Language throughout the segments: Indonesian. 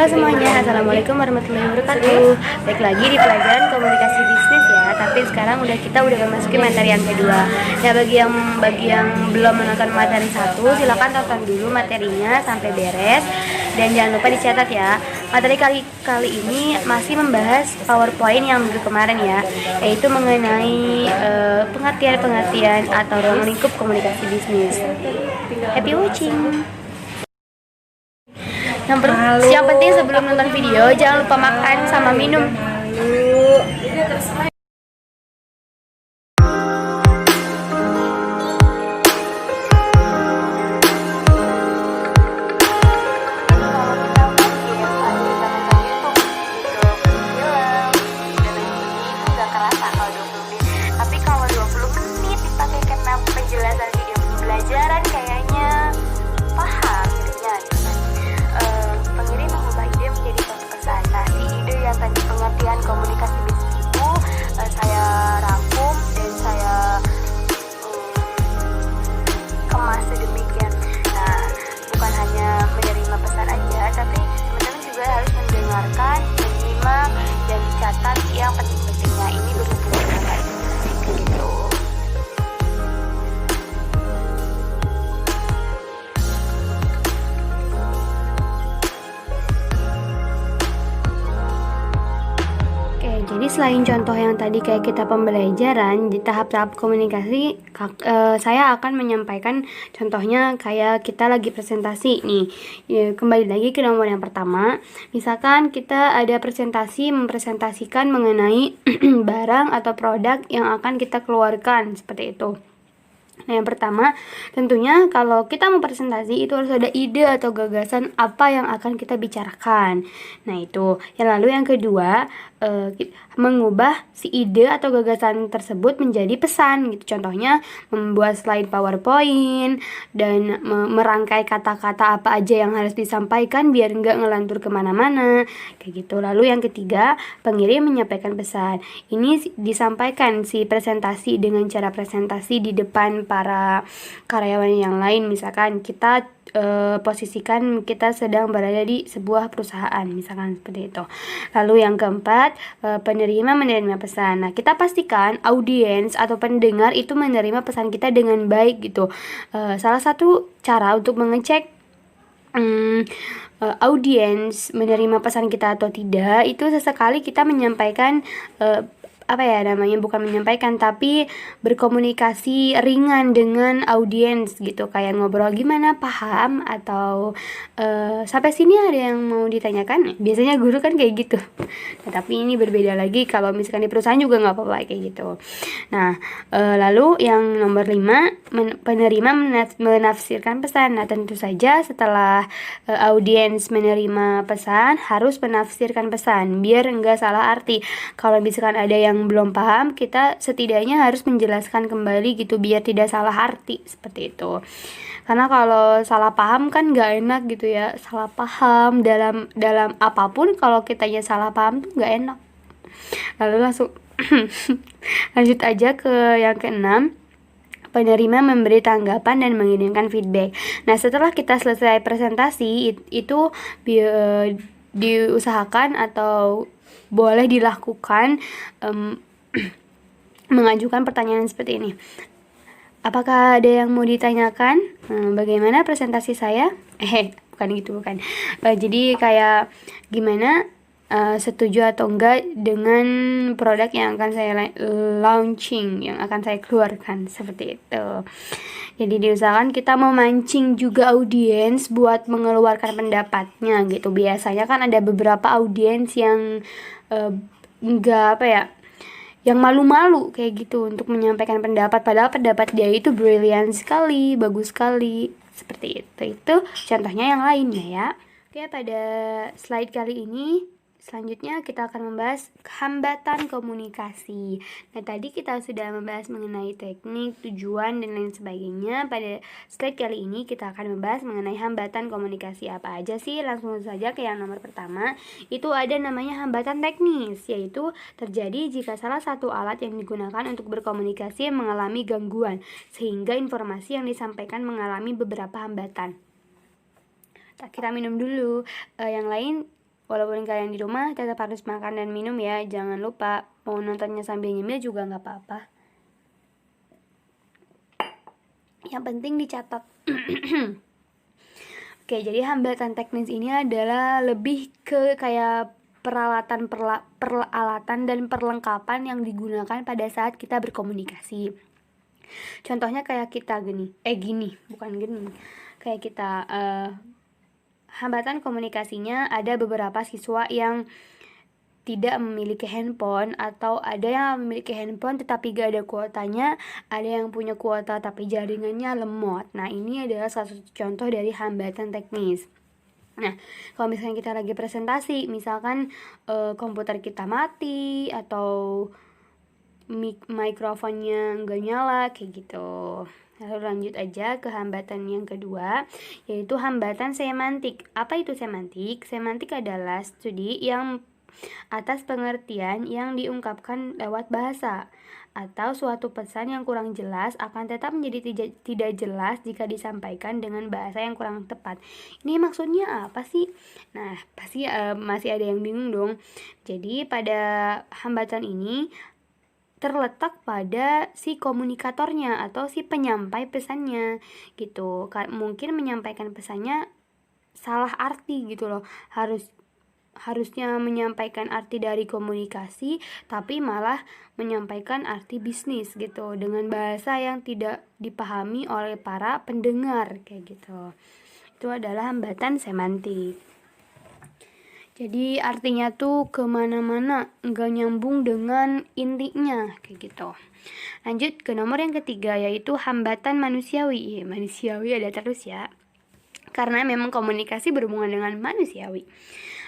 Halo semuanya, Assalamualaikum warahmatullahi wabarakatuh. Baik lagi di pelajaran komunikasi bisnis ya. Tapi sekarang kita udah memasuki materi yang kedua. Ya bagi yang belum menonton materi satu, silakan tonton dulu materinya sampai beres. Dan jangan lupa dicatat ya. Materi kali ini masih membahas PowerPoint yang minggu kemarin ya, yaitu mengenai pengertian atau ruang lingkup komunikasi bisnis. Happy watching. Yang penting sebelum nonton video jangan lupa makan sama minum. Tapi kalau 20 menit dipakai karena penjelasan video pembelajaran kayaknya paham jadinya. Pengirim mengubah ide menjadi suatu pesan. Nah, si ide yang tadi pengertian komunikasi bisnis itu saya rangkum dan saya kemas sedemikian. Nah, bukan hanya menerima pesan aja, tapi teman-teman juga harus mendengarkan, menyimak, dan dicatat yang penting-pentingnya. Ini berhubungan dengan gitu. Jadi selain contoh yang tadi kayak kita pembelajaran di tahap-tahap komunikasi, saya akan menyampaikan contohnya kayak kita lagi presentasi nih. Ya, kembali lagi ke nomor yang pertama. Misalkan kita ada presentasi mempresentasikan mengenai barang atau produk yang akan kita keluarkan seperti itu. Nah, yang pertama, tentunya kalau kita mau presentasi itu harus ada ide atau gagasan apa yang akan kita bicarakan. Nah, itu. Lalu yang kedua, mengubah si ide atau gagasan tersebut menjadi pesan gitu. Contohnya membuat slide PowerPoint dan merangkai kata-kata apa aja yang harus disampaikan biar nggak ngelantur kemana-mana kayak gitu. Lalu yang ketiga, pengirim menyampaikan pesan. Ini disampaikan si presentasi dengan cara presentasi di depan para karyawan yang lain. Misalkan kita posisikan kita sedang berada di sebuah perusahaan, misalkan seperti itu. Lalu yang keempat, penerima menerima pesan. Nah, kita pastikan audiens atau pendengar itu menerima pesan kita dengan baik gitu. Salah satu cara untuk mengecek audiens menerima pesan kita atau tidak itu sesekali kita menyampaikan bukan menyampaikan tapi berkomunikasi ringan dengan audiens gitu, kayak ngobrol gimana, paham atau sampai sini ada yang mau ditanyakan. Biasanya guru kan kayak gitu. Nah, tapi ini berbeda lagi kalau misalkan di perusahaan juga nggak apa-apa kayak gitu. Nah, lalu yang nomor 5, penerima menafsirkan pesan. Nah, tentu saja setelah audiens menerima pesan harus menafsirkan pesan biar nggak salah arti. Kalau misalkan ada yang belum paham, kita setidaknya harus menjelaskan kembali gitu biar tidak salah arti seperti itu. Karena kalau salah paham kan nggak enak gitu ya. Salah paham dalam apapun, kalau kitanya salah paham tuh nggak enak. Lalu langsung lanjut aja ke yang keenam, penerima memberi tanggapan dan mengirimkan feedback. Nah, setelah kita selesai presentasi itu diusahakan atau boleh dilakukan mengajukan pertanyaan seperti ini. Apakah ada yang mau ditanyakan? Bagaimana presentasi saya? Bukan gitu, bukan. Jadi kayak gimana, setuju atau enggak dengan produk yang akan saya launching, yang akan saya keluarkan, seperti itu. Jadi diusahakan kita memancing juga audiens buat mengeluarkan pendapatnya gitu. Biasanya kan ada beberapa audiens yang yang malu-malu kayak gitu untuk menyampaikan pendapat, padahal pendapat dia itu brilian sekali, bagus sekali, seperti itu contohnya yang lainnya ya. Oke, pada slide kali ini selanjutnya kita akan membahas hambatan komunikasi. Nah, tadi kita sudah membahas mengenai teknik, tujuan, dan lain sebagainya. Pada slide kali ini kita akan membahas mengenai hambatan komunikasi apa aja sih. Langsung saja ke yang nomor pertama. Itu ada namanya hambatan teknis, yaitu terjadi jika salah satu alat yang digunakan untuk berkomunikasi mengalami gangguan, sehingga informasi yang disampaikan mengalami beberapa hambatan. Kita minum dulu. Yang lain walaupun kalian di rumah tetap harus makan dan minum ya, jangan lupa. Mau nontonnya sambil nyemil juga nggak apa-apa, yang penting dicatat. Oke, jadi hambatan teknis ini adalah lebih ke kayak peralatan dan perlengkapan yang digunakan pada saat kita berkomunikasi. Contohnya kayak kita kayak kita hambatan komunikasinya ada beberapa siswa yang tidak memiliki handphone, atau ada yang memiliki handphone tetapi gak ada kuotanya, ada yang punya kuota tapi jaringannya lemot. Nah, ini adalah salah satu contoh dari hambatan teknis. Nah, kalau misalnya kita lagi presentasi, misalkan komputer kita mati atau mikrofonnya nggak nyala kayak gitu. Lalu lanjut aja ke hambatan yang kedua, yaitu hambatan semantik. Apa itu semantik? Semantik adalah studi yang atas pengertian yang diungkapkan lewat bahasa, atau suatu pesan yang kurang jelas akan tetap menjadi tidak jelas jika disampaikan dengan bahasa yang kurang tepat. Ini maksudnya apa sih? Nah, pasti masih ada yang bingung dong. Jadi pada hambatan ini terletak pada si komunikatornya atau si penyampai pesannya gitu. Mungkin menyampaikan pesannya salah arti gitu loh. Harusnya menyampaikan arti dari komunikasi, tapi malah menyampaikan arti bisnis gitu, dengan bahasa yang tidak dipahami oleh para pendengar kayak gitu. Itu adalah hambatan semantik. Jadi artinya tuh kemana-mana, nggak nyambung dengan intinya kayak gitu. Lanjut ke nomor yang ketiga, yaitu hambatan manusiawi. Manusiawi ada terus ya, karena memang komunikasi berhubungan dengan manusiawi.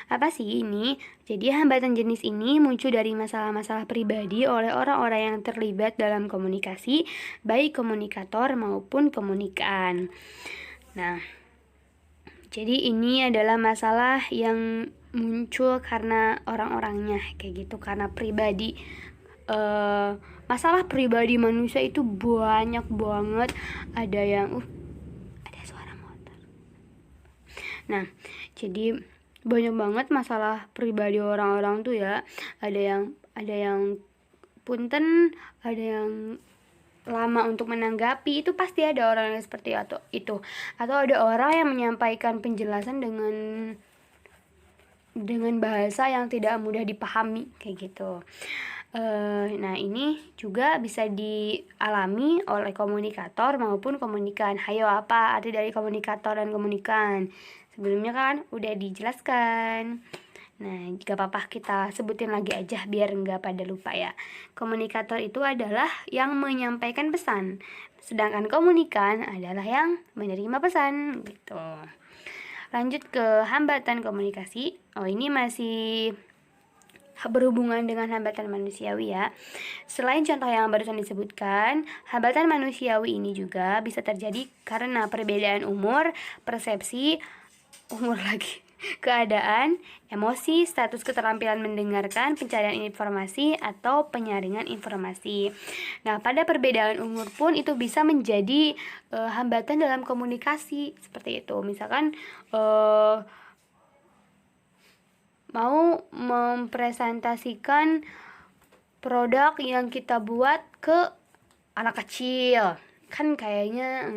Apa sih ini? Jadi hambatan jenis ini muncul dari masalah-masalah pribadi oleh orang-orang yang terlibat dalam komunikasi, baik komunikator maupun komunikan. Nah, jadi ini adalah masalah yang muncul karena orang-orangnya kayak gitu, karena pribadi. Masalah pribadi manusia itu banyak banget. Ada yang ada suara motor. Nah, jadi banyak banget masalah pribadi orang-orang tuh ya. Ada yang punten, ada yang lama untuk menanggapi. Itu pasti ada orang yang seperti itu. Atau ada orang yang menyampaikan penjelasan dengan bahasa yang tidak mudah dipahami kayak gitu. Nah, ini juga bisa dialami oleh komunikator maupun komunikan. Hayo, apa arti dari komunikator dan komunikan? Sebelumnya kan udah dijelaskan. Nah, gak apa-apa kita sebutin lagi aja biar nggak pada lupa ya. Komunikator itu adalah yang menyampaikan pesan, sedangkan komunikan adalah yang menerima pesan gitu. Lanjut ke hambatan komunikasi. Ini masih berhubungan dengan hambatan manusiawi ya. Selain contoh yang barusan disebutkan, hambatan manusiawi ini juga bisa terjadi karena perbedaan umur, persepsi, keadaan, emosi, status keterampilan mendengarkan, pencarian informasi, atau penyaringan informasi. Nah, pada perbedaan umur pun itu bisa menjadi hambatan dalam komunikasi seperti itu. Misalkan mau mempresentasikan produk yang kita buat ke anak kecil, kan kayaknya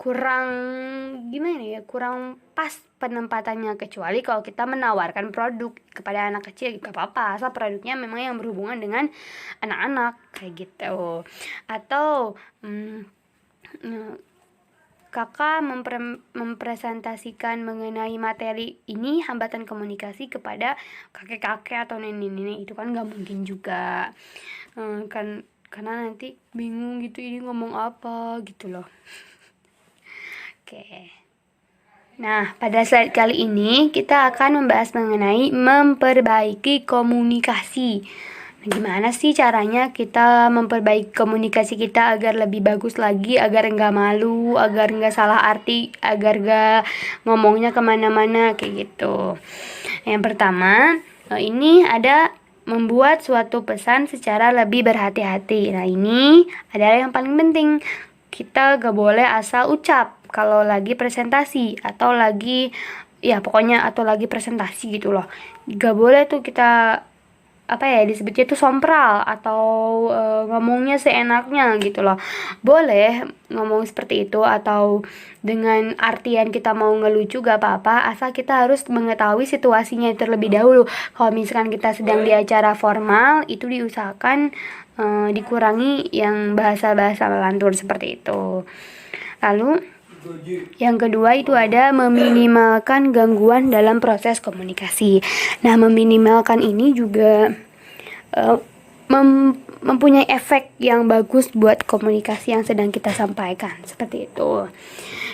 kurang pas penempatannya, kecuali kalau kita menawarkan produk kepada anak kecil gak apa-apa, asal produknya memang yang berhubungan dengan anak-anak kayak gitu. Atau kakak mempresentasikan mengenai materi ini, hambatan komunikasi kepada kakek-kakek atau nenek-nenek, itu kan gak mungkin juga, karena nanti bingung gitu ini ngomong apa gitu loh. Oke. Nah, pada slide kali ini kita akan membahas mengenai memperbaiki komunikasi. Nah, gimana sih caranya kita memperbaiki komunikasi kita agar lebih bagus lagi, agar nggak malu, agar nggak salah arti, agar nggak ngomongnya kemana-mana kayak gitu. Yang pertama, ini ada membuat suatu pesan secara lebih berhati-hati. Nah, ini adalah yang paling penting. Kita gak boleh asal ucap kalau lagi presentasi atau lagi ya pokoknya atau lagi presentasi gitu loh. Gak boleh tuh kita apa ya disebutnya itu sompral atau ngomongnya seenaknya gitu loh. Boleh ngomong seperti itu atau dengan artian kita mau ngelucu gak apa-apa, asal kita harus mengetahui situasinya terlebih dahulu. Kalau misalkan kita sedang di acara formal, itu diusahakan dikurangi yang bahasa-bahasa lantur seperti itu. Lalu yang kedua itu ada meminimalkan gangguan dalam proses komunikasi. Nah, meminimalkan ini juga mempunyai efek yang bagus buat komunikasi yang sedang kita sampaikan, seperti itu.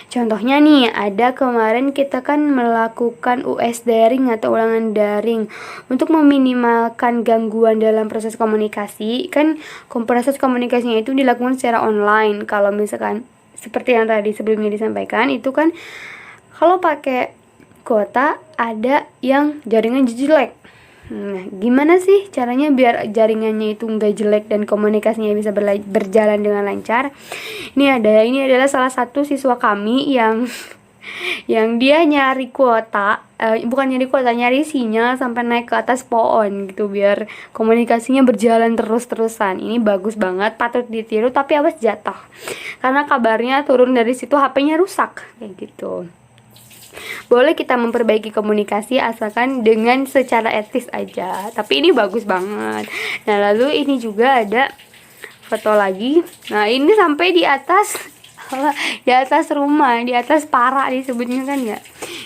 Contohnya nih, ada kemarin kita kan melakukan US daring atau ulangan daring. Untuk meminimalkan gangguan dalam proses komunikasi, kan proses komunikasinya itu dilakukan secara online. Kalau misalkan seperti yang tadi sebelumnya disampaikan, itu kan kalau pakai kuota ada yang jaringan jelek. Nah, gimana sih caranya biar jaringannya itu nggak jelek dan komunikasinya bisa berjalan dengan lancar? Ini adalah salah satu siswa kami yang dia nyari kuota, bukan nyari kuota, nyari sinyal sampai naik ke atas pohon gitu biar komunikasinya berjalan terus-terusan. Ini bagus banget, patut ditiru, tapi awas jatuh. Karena kabarnya turun dari situ HP-nya rusak kayak gitu. Boleh kita memperbaiki komunikasi asalkan dengan secara etis aja. Tapi ini bagus banget. Nah, lalu ini juga ada foto lagi. Nah, ini sampai di atas rumah, di atas parak disebutnya kan ya.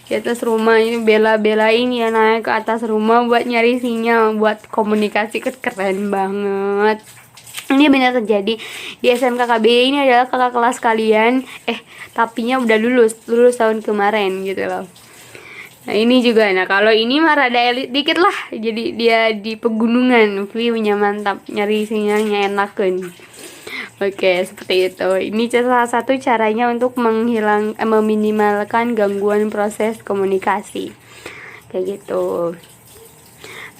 Di atas rumah ini bela-belain ya naik ke atas rumah buat nyari sinyal, buat komunikasi, keren banget. Ini benar terjadi di SMK KBI. Ini adalah kakak kelas kalian, tapinya udah lulus tahun kemarin gitu loh. Nah, ini juga, nah kalau ini mah rada elit dikit lah, jadi dia di pegunungan, view-nya mantap, nyari sinyalnya enak kan. Oke, seperti itu. Ini salah satu caranya untuk meminimalkan gangguan proses komunikasi kayak gitu.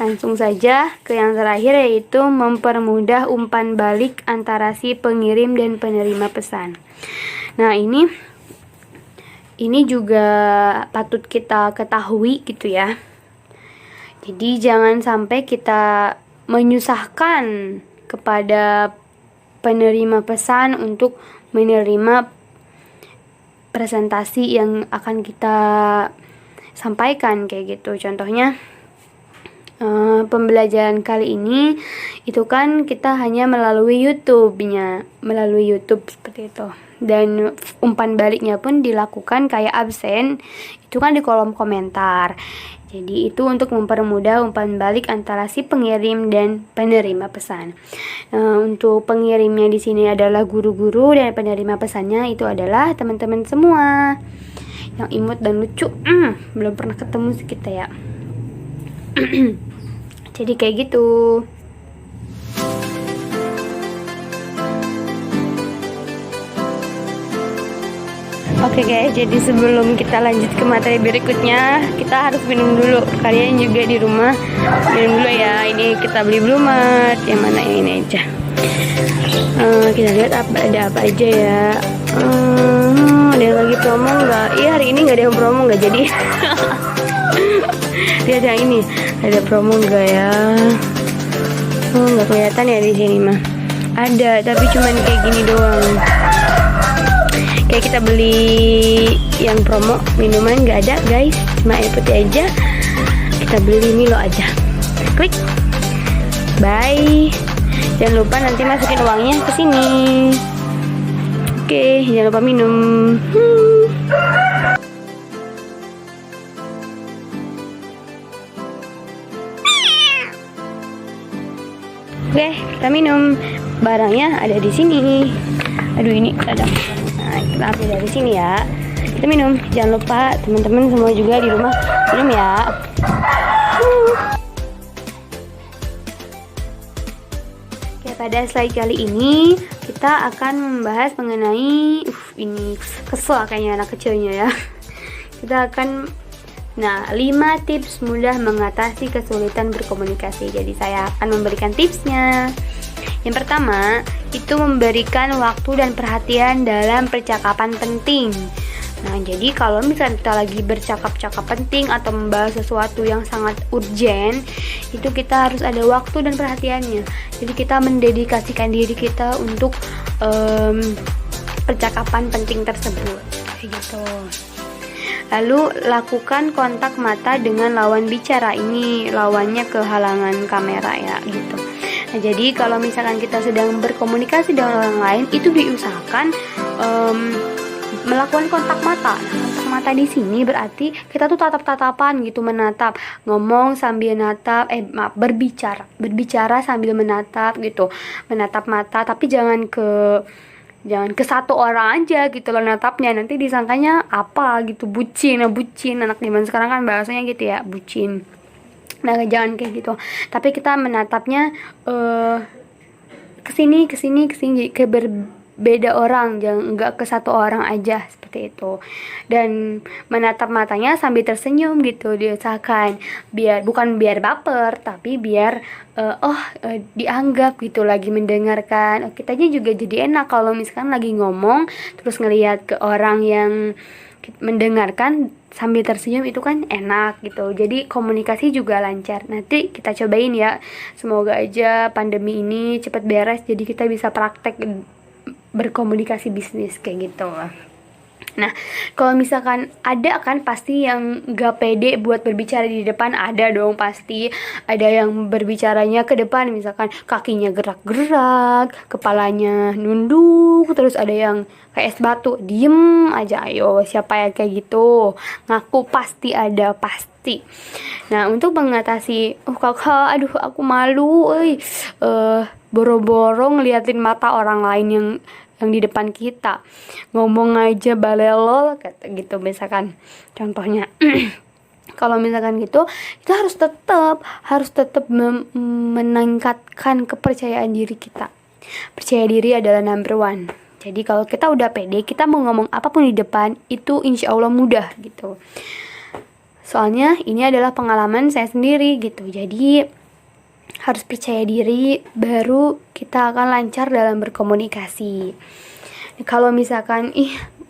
Langsung saja ke yang terakhir, yaitu mempermudah umpan balik antara si pengirim dan penerima pesan. Nah, ini juga patut kita ketahui gitu ya. Jadi jangan sampai kita menyusahkan kepada penerima pesan untuk menerima presentasi yang akan kita sampaikan kayak gitu. Contohnya pembelajaran kali ini itu kan kita hanya melalui YouTube seperti itu, dan umpan baliknya pun dilakukan kayak absen itu kan di kolom komentar. Jadi itu untuk mempermudah umpan balik antara si pengirim dan penerima pesan. Untuk pengirimnya di sini adalah guru-guru dan penerima pesannya itu adalah teman-teman semua yang imut dan lucu. Belum pernah ketemu sih kita ya. Jadi kayak gitu. Oke guys, jadi sebelum kita lanjut ke materi berikutnya, kita harus minum dulu. Kalian juga di rumah minum dulu ya. Ini kita beli Bloomat, yang mana yang ini aja. Kita lihat ada apa aja ya. Ada yang lagi promo nggak? Iya, hari ini nggak ada yang promo, nggak jadi. Lihat yang ini, ada promo nggak ya? Nggak kelihatan ya di sini mah. Ada, tapi cuman kayak gini doang. Kayak kita beli yang promo minuman nggak ada guys, cuma air putih aja. Kita beli Milo aja. Klik. Bye. Jangan lupa nanti masukin uangnya ke sini. Oke, jangan lupa minum. Oke, kita minum. Barangnya ada di sini. Aduh, ini ada. Nah, kita ambil dari sini ya. Kita minum. Jangan lupa teman-teman semua juga di rumah minum ya. Oke, pada slide kali ini kita akan membahas mengenai ini kesel kayaknya anak kecilnya ya. Kita akan 5 tips mudah mengatasi kesulitan berkomunikasi. Jadi saya akan memberikan tipsnya. Yang pertama, itu memberikan waktu dan perhatian dalam percakapan penting. Nah, jadi kalau misalnya kita lagi bercakap-cakap penting atau membahas sesuatu yang sangat urgent, itu kita harus ada waktu dan perhatiannya. Jadi kita mendedikasikan diri kita untuk percakapan penting tersebut, kayak gitu. Lalu lakukan kontak mata dengan lawan bicara. Ini lawannya kehalangan kamera ya, gitu. Nah, jadi kalau misalkan kita sedang berkomunikasi dengan orang lain, itu diusahakan melakukan kontak mata. Nah, kontak mata di sini berarti kita tuh tatap-tatapan gitu, menatap, ngomong sambil natap, berbicara sambil menatap gitu, menatap mata, tapi jangan ke satu orang aja gitu loh natapnya, nanti disangkanya apa gitu, bucin anak zaman sekarang kan bahasanya gitu ya, bucin. Nah, jangan kayak gitu, tapi kita menatapnya kesini ke berbeda orang, jangan enggak ke satu orang aja, seperti itu. Dan menatap matanya sambil tersenyum gitu, diusahakan bukan biar baper, tapi biar dianggap gitu lagi mendengarkan. Kitanya juga jadi enak kalau misalkan lagi ngomong terus ngelihat ke orang yang mendengarkan sambil tersenyum, itu kan enak gitu. Jadi komunikasi juga lancar. Nanti kita cobain ya. Semoga aja pandemi ini cepat beres, jadi kita bisa praktek berkomunikasi bisnis kayak gitu. Nah, kalau misalkan ada kan pasti yang gak pede buat berbicara di depan, ada dong pasti. Ada yang berbicaranya ke depan, misalkan kakinya gerak-gerak, kepalanya nunduk, terus ada yang kayak es batu, diem aja. Ayo, siapa yang kayak gitu? Ngaku pasti ada, pasti. Nah, untuk mengatasi, kakak, aduh aku malu, boro-boro ngeliatin mata orang lain yang di depan kita, ngomong aja balelol kata gitu misalkan contohnya. Kalau misalkan gitu, kita harus tetap meningkatkan kepercayaan diri kita. Percaya diri adalah number one. Jadi kalau kita udah pede, kita mau ngomong apapun di depan itu insya Allah mudah gitu. Soalnya ini adalah pengalaman saya sendiri gitu. Jadi harus percaya diri, baru kita akan lancar dalam berkomunikasi. Kalau misalkan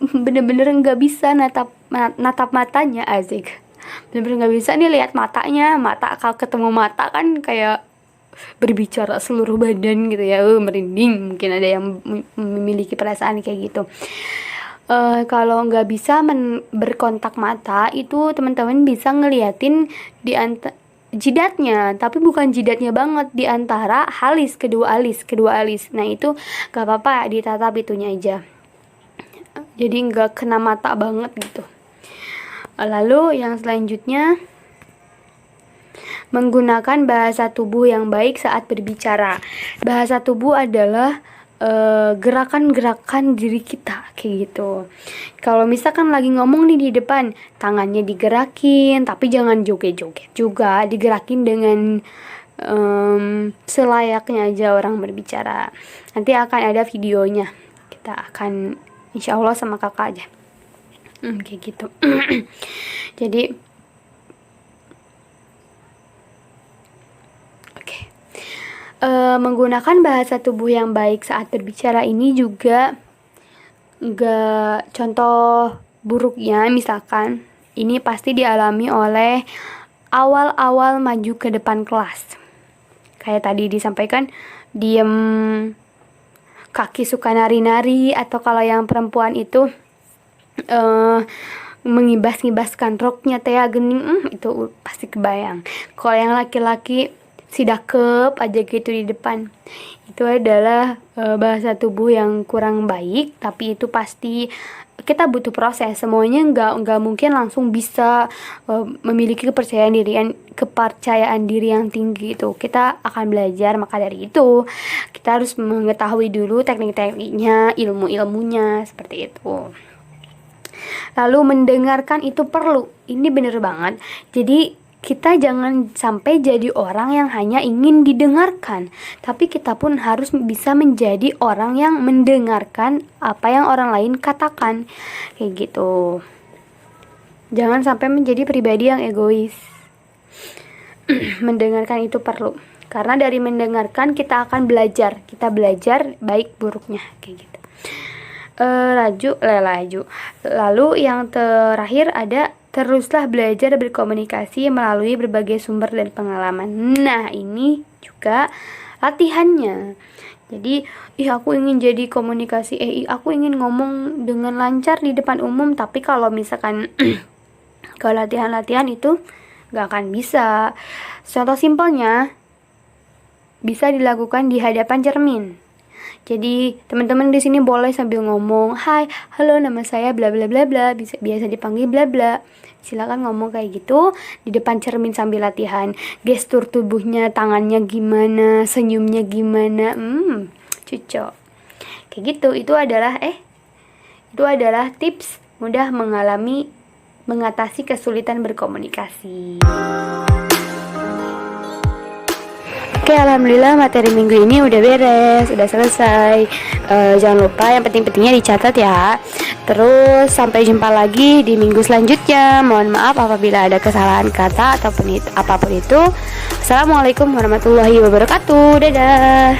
bener-bener nggak bisa natap matanya, asik, bener-bener nggak bisa nih lihat matanya, kalau ketemu mata kan kayak berbicara seluruh badan gitu ya, merinding. Mungkin ada yang memiliki perasaan kayak gitu. Kalau nggak bisa berkontak mata, itu teman-teman bisa ngeliatin di jidatnya, tapi bukan jidatnya banget, di antara kedua alis. Nah, itu gak apa-apa, ditatap itunya aja, jadi gak kena mata banget gitu. Lalu yang selanjutnya, menggunakan bahasa tubuh yang baik saat berbicara. Bahasa tubuh adalah gerakan-gerakan diri kita kayak gitu. Kalau misalkan lagi ngomong nih di depan, tangannya digerakin, tapi jangan joget-joget juga, digerakin dengan selayaknya aja orang berbicara. Nanti akan ada videonya, kita akan insya Allah sama kakak aja kayak gitu. Jadi menggunakan bahasa tubuh yang baik saat berbicara ini juga contoh buruknya, misalkan ini pasti dialami oleh awal-awal maju ke depan kelas. Kayak tadi disampaikan, diem, kaki suka nari-nari, atau kalau yang perempuan itu mengibas-ngibaskan roknya, teh gening, itu pasti kebayang. Kalau yang laki-laki sidakep aja gitu di depan, itu adalah bahasa tubuh yang kurang baik. Tapi itu pasti kita butuh proses, semuanya nggak mungkin langsung bisa memiliki kepercayaan diri yang tinggi. Itu kita akan belajar, maka dari itu kita harus mengetahui dulu teknik-tekniknya, ilmunya seperti itu. Lalu mendengarkan itu perlu, ini bener banget. Jadi kita jangan sampai jadi orang yang hanya ingin didengarkan, tapi kita pun harus bisa menjadi orang yang mendengarkan apa yang orang lain katakan, kayak gitu. Jangan sampai menjadi pribadi yang egois. Mendengarkan itu perlu, karena dari mendengarkan kita akan belajar, baik buruknya, kayak gitu. laju. Lalu yang terakhir ada teruslah belajar berkomunikasi melalui berbagai sumber dan pengalaman. Nah, ini juga latihannya. Jadi, aku ingin jadi komunikasi, aku ingin ngomong dengan lancar di depan umum, tapi kalau misalkan kalau latihan-latihan itu gak akan bisa. Contoh simpelnya bisa dilakukan di hadapan cermin. Jadi teman-teman di sini boleh sambil ngomong, "Hai, halo, nama saya bla bla bla bla," biasa dipanggil bla bla. Silakan ngomong kayak gitu di depan cermin sambil latihan. Gestur tubuhnya, tangannya gimana, senyumnya gimana. Cocok. Kayak gitu. Itu adalah tips mudah mengatasi kesulitan berkomunikasi. Oke, alhamdulillah materi minggu ini udah beres, udah selesai. Jangan lupa yang penting-pentingnya dicatat ya. Terus sampai jumpa lagi di minggu selanjutnya. Mohon maaf apabila ada kesalahan kata ataupun apapun itu. Assalamualaikum warahmatullahi wabarakatuh. Dadah.